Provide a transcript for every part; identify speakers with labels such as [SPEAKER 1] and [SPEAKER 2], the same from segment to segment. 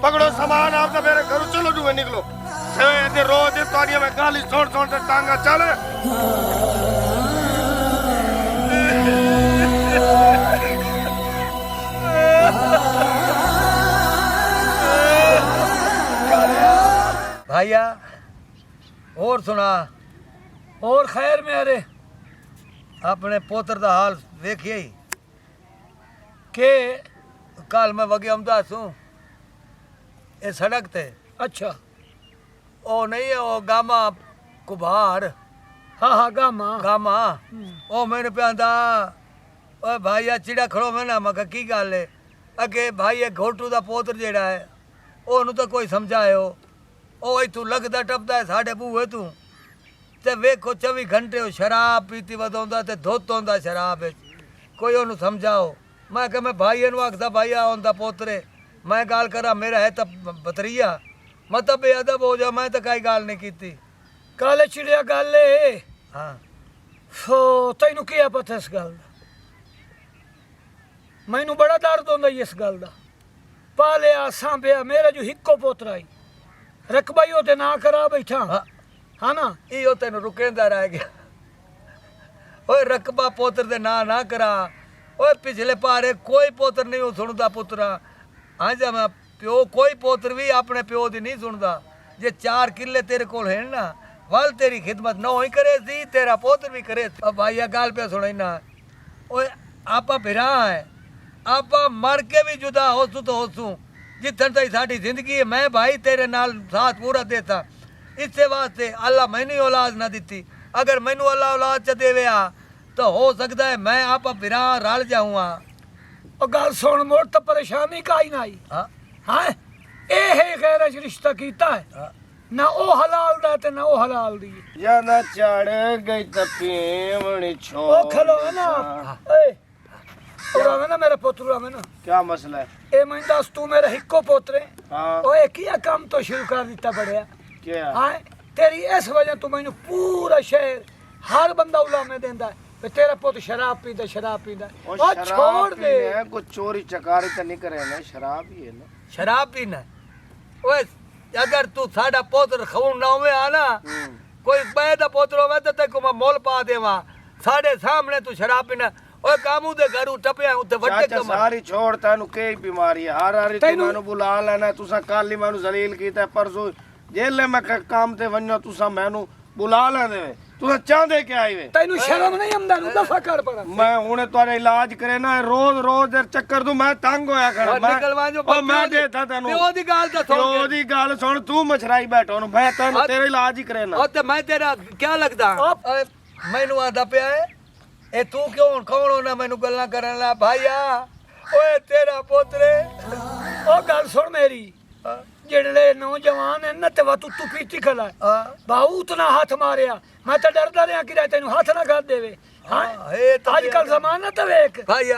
[SPEAKER 1] पकड़ो सामान आप तो मेरे घर चलो जुए निकलो से रोज तारिया में गाली सोन सोन से टांगा चले
[SPEAKER 2] भाइया और सुना
[SPEAKER 3] और खैर मेरे
[SPEAKER 2] अपने पोतर दा हाल देखिए ही
[SPEAKER 3] के
[SPEAKER 2] कल मैं वगे आमदा सू ये सड़क ते
[SPEAKER 3] अच्छा
[SPEAKER 2] ओ नहीं है वो गामा कुभार
[SPEAKER 3] हाँ हाँ गामा
[SPEAKER 2] गामा ओ मैंने प्यांदा ओ भाईया चिड़ा खड़ो मैं ना मका की गल है अगे भाई घोटू दा पोतर जेड़ा है ओनू तो कोई समझायो ओ तू लगदा टपदा है साढ़े बूहे तू ते वेखो 24 घंटे वो शराब पीती वदोंदा ते धोत होंदा शराब कोई ओनू समझाओ मैं कह मैं भाई नू आखदा भाई आंदा पोतरे मैं गाल करा मेरा है तब बतरिया मतलब बेअदब हो जा मैं तो कई गाल नहीं की
[SPEAKER 3] काले चिड़िया गल है
[SPEAKER 2] हाँ
[SPEAKER 3] सो तैनू क्या पता इस गल दा मैनू बड़ा दर्द होंदा इस गल दा पालिया सांभया मेरा जो हिक्को पोतरा ही रकबा ही ओते ना करा बैठा
[SPEAKER 2] हाँ
[SPEAKER 3] हाँ ना
[SPEAKER 2] इहो तेन रुकेंदा रह गया ओए रकबा पोतर दे ना करा ओए पिछले पारे कोई पोतर नहीं हो सुनदा पुत्रा हाँ जा मैं प्यो कोई पोतर भी अपने प्यो दी नहीं सुनदा जे 4 किले तेरे कोल है ना वल तेरी खिदमत न ही करे सी तेरा पोतर भी करे अब भाईया गाल पे सुनाई ना ओए आपा भिरा है आपा मर के भी जुदा होसू तो होसू जिथन तई साडी जिंदगी है मैं भाई तेरे नाल साथ पूरा देता इससे वास्ते अल्लाह मैनू औलाद ना दी अगर मैनू अल्लाह औलाद च देवे तो हो सकता है मैं आप बिरा रल जाऊँगा
[SPEAKER 3] और गल सुन मोड़ तो परेशानी का ही ना आई
[SPEAKER 2] हाँ
[SPEAKER 3] हाँ ए है गैर रिश्ता कीता है
[SPEAKER 2] हाँ।
[SPEAKER 3] ना ओ हलाल दा ते ना ओ हलाल दी
[SPEAKER 1] या ना चढ़ गई तपीमणी छोड़
[SPEAKER 3] ओ खलो है ना ए उड़ा ना मेरा पोतरा में ना
[SPEAKER 1] क्या मसला है
[SPEAKER 3] ए मैं दस तू मेरा हिक्को पोतरे
[SPEAKER 1] हाँ
[SPEAKER 3] ओए किया काम तो शुरू कर दिता बड़िया
[SPEAKER 1] क्या
[SPEAKER 3] हाँ तेरी इस वजह तू मैनू पूरा शहर हर बंदा उलामे देंदा है भी तेरा पुत शराब पींदा
[SPEAKER 1] और
[SPEAKER 3] ओ
[SPEAKER 1] शराब
[SPEAKER 3] छोड़ दे
[SPEAKER 1] पीने है, कुछ चोरी चकारी तो नहीं करे ना शराब ही है ना
[SPEAKER 2] शराब पीना ओए अगर तू साडा पोतर खून ना होवे आना कोई पैदा पोतर होवे तो तेको मैं मोल पा देवा साडे सामने तू शराब पीना ओए कामू दे घर टपया उते वड्डे
[SPEAKER 1] चाचा
[SPEAKER 2] कमर
[SPEAKER 1] सारी छोड़ तेनु के बीमारी है हर हर
[SPEAKER 3] तैनू-
[SPEAKER 1] तू मैनू बुला लेना तुसा कल ही मैनू जलील कीता परसों जेल में काम ते वन्यो तुसा मैनू बुला लेंदे तुसा चाहंदे क्या आई वे
[SPEAKER 3] तैनू शर्म नहीं आंदा नु दफा कर पड़ा
[SPEAKER 1] मैं हुने तुम्हारे इलाज करे ना रोज रोज चक्कर तू मैं तंग होया खड़ा
[SPEAKER 2] और निकलवा जो
[SPEAKER 1] ओ मैं देता तेनु
[SPEAKER 2] प्यो दी गाल तो सुन
[SPEAKER 1] प्यो दी गल सुन तू मछराई बैठो नु मैं तेनु
[SPEAKER 2] और-
[SPEAKER 1] तेरे इलाज ही करे ना
[SPEAKER 2] ओ ते मैं तेरा क्या लगदा ओए मैनू आदा पिया है ए तू क्यों कौन होना मैनू गल्ला करन ला भाईया ओए तेरा पोतरे
[SPEAKER 3] ओ गल सुन मेरी जेड़े नौजवान है ना ते वा तू पीती खला बाहू उतना हाथ मारिया मैं तो डरदा रहा कि तेनू हाथ ना कर देवे हाँ
[SPEAKER 2] हे तो
[SPEAKER 3] आजकल जमाना तो वेख
[SPEAKER 2] भाईया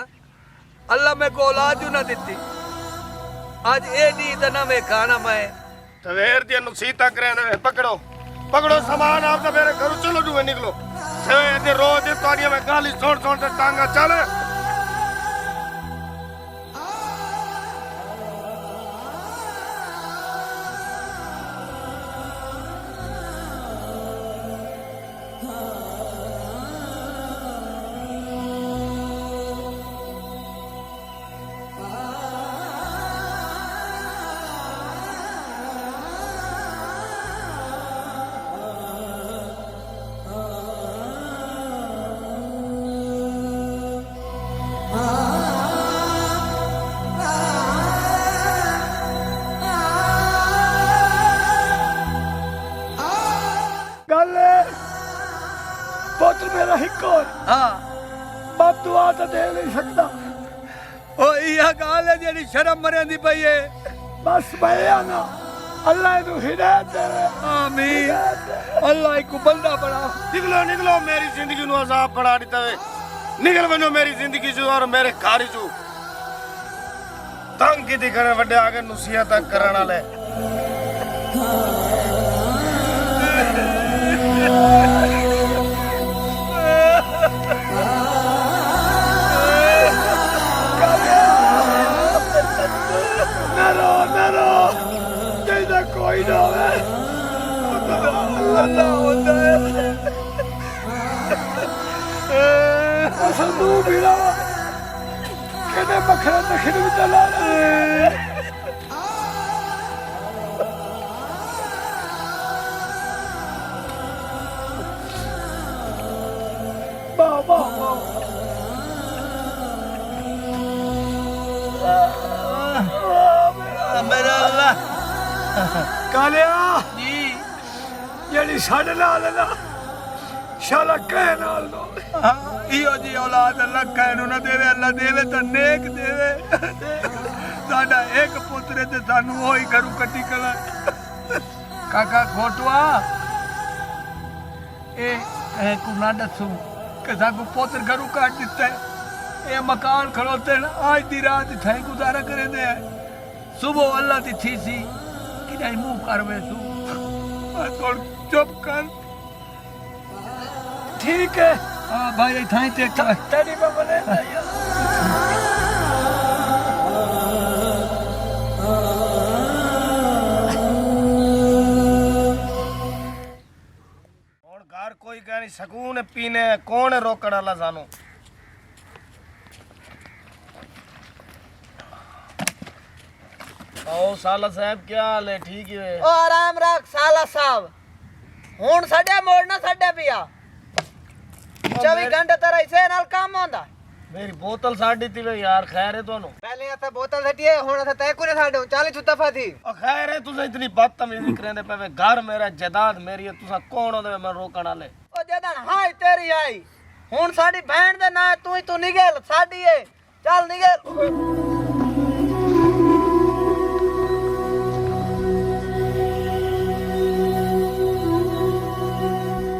[SPEAKER 2] अल्लाह मैं को औलाद ना दिती आज ए दी इतना मैं खाना मैं
[SPEAKER 1] सवेर दी नुसीता करे ना पकड़ो पकड़ो सामान आप तो मेरे घर चलो जुए निकलो सवेर दी रोज तारिया में गाली सोन सोन से टांगा चले
[SPEAKER 3] गल पुत्र मेरा हिक्को
[SPEAKER 2] हाँ
[SPEAKER 3] बाप दुआ तो दे नहीं सकता
[SPEAKER 2] ओ इहा गाल है जेडी शर्म मरेंदी पई है
[SPEAKER 3] बस मैं ना अल्लाह तू हिदायत दे
[SPEAKER 2] आमीन अल्लाह को बंदा बना
[SPEAKER 1] निकलो निकलो मेरी जिंदगी नु अजाब पड़ा दिता वे निकल वनो मेरी जिंदगी जो और मेरे कारी जो तंग की करे वड्डे आगे नसीहत करन वाले
[SPEAKER 3] न रो कोई ना होवे
[SPEAKER 2] अल्लाह होता है
[SPEAKER 3] असल तू बीड़ा कहने मखरा दखन में चला बाबा
[SPEAKER 2] मेरा अल्लाह
[SPEAKER 3] कालिया
[SPEAKER 2] जी
[SPEAKER 3] जेड़ी साडे नाल है ना शाला कह नाल नो
[SPEAKER 2] इहो जी औलाद अल्लाह कहनू ना देवे अल्लाह देवे तो नेक देवे साडा एक पुत्र ते सानू ओही करू कट्टी कला काका खोटवा ए को ना दसू कि साकू पुत्र घरू काट दिता है ये मकान खड़ोते न आज दी रात ठाई गुजारा करे दे सुबह अल्लाह दी थी सी कि नहीं मुंह करवे सू थोड़ चुप कर
[SPEAKER 3] ठीक है
[SPEAKER 2] हाँ भाई ठाई ते
[SPEAKER 3] तेरी बाबा ने
[SPEAKER 1] ਹੁਣ ਘਰ ਕੋਈ ਕਹਿ ਨਹੀਂ ਸਕੂਨ ਪੀਨੇ ਕੌਣ ਰੋਕਣ ਵਾਲਾ ਸਾਨੂੰ आओ साला साहब क्या हाल है ठीक है
[SPEAKER 4] ओ आराम रख साला साहब हुन साडे मोड़ना साडे पिया 24 घंटे तेरा इसे नाल काम होंदा
[SPEAKER 1] मेरी बोतल साड़ी थी वे यार खैर है दोनों
[SPEAKER 4] पहले असा बोतल सटी है हुन असा तय कोने साडे 40 दफा थी
[SPEAKER 1] ओ खैर है तुसे इतनी बदतमीजी करेंदे पे घर मेरा जायदाद मेरी है तुसा कौन होंदे मैं रोकण वाले
[SPEAKER 4] ओ जदन हाय तेरी आई हुन साडी बहन दे ना तू निकल साडी है चल निकल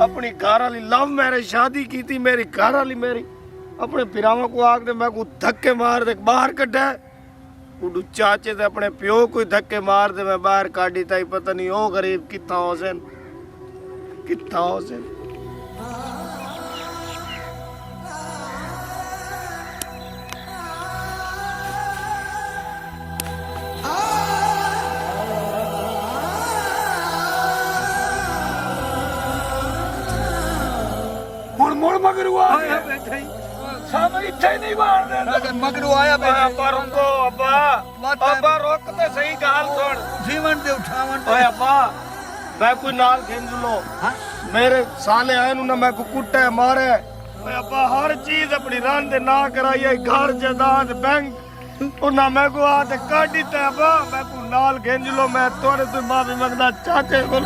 [SPEAKER 1] अपनी घर वाली लव मैरिज शादी की थी मेरी घर वाली मेरी अपने पिरावा को आग दे मैं को धक्के मार दे बाहर कड्डा उडू चाचे ते अपने प्यो को धक्के मार दे मैं बाहर काटी ताई पता नहीं ओ गरीब किथा होसन
[SPEAKER 3] हुन मोड़ मगरू आ गया सामने इथे नहीं मार दे
[SPEAKER 2] मगरू आया
[SPEAKER 1] अब्बा रुको अब्बा रोक ते सही गाल सुन
[SPEAKER 2] जीवन दे उठावन
[SPEAKER 1] ओए अब्बा मैं कोई नाल गिंज लो मेरे साले आए नु ना मैं को कुटे मारे ओए अब्बा हर चीज अपनी रान दे ना कराइए घर जायदाद बैंक ओ ना मैं को आ ते काटी ते अब्बा मैं को नाल गिंज लो मैं तोरे तो माफी मंगदा चाचे को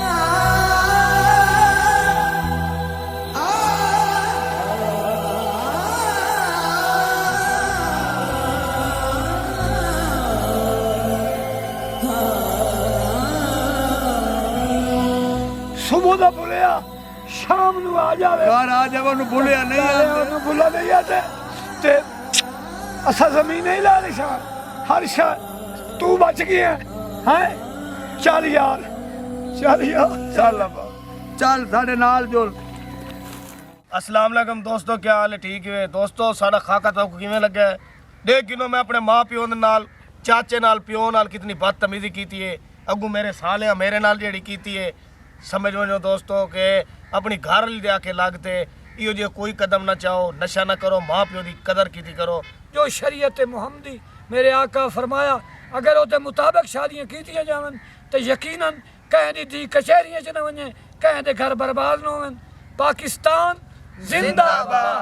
[SPEAKER 3] सुबह दा बोलिया शाम नु आ जावे
[SPEAKER 2] घर आ जावे नु भूलिया नहीं आते
[SPEAKER 3] ਉਹਨੂੰ ਬੁਲਾ ਨਹੀਂ ਆਤੇ ਤੇ ਅਸਾਂ ਜ਼ਮੀਨ ਨਹੀਂ ਲਾ ਨਿਸ਼ਾਨ ਹਰ ਸ਼ਾ ਤੂੰ ਬਚ ਗਿਆ ਹੈ ਚੱਲ ਯਾਰ
[SPEAKER 1] चल अब्बा
[SPEAKER 2] चल साडे नाल जुल
[SPEAKER 1] अस्सलाम वालेकुम दोस्तों क्या हाल है ठीक है दोस्तों साडा खाका तो किवें लगा है देख गिनो मैं अपने मां प्यो दे नाल चाचे नाल प्यो नाल कितनी बदतमीजी कीती है अगू मेरे साले मेरे नाल जेड़ी कीती है समझ वजो दोस्तों के अपनी घर दे आके लागते इहो जे कोई कदम ना चाहो नशा ना करो मां प्यो दी कदर कीती करो
[SPEAKER 3] जो शरीयत मुहम्मदी मेरे आका फरमाया अगर ओदे मुताबिक शादियां कीतियां जावन तो यकीनन कहीं दी कचहरियां च न वने कहीं दे घर बर्बाद न होवन पाकिस्तान जिंदाबाद।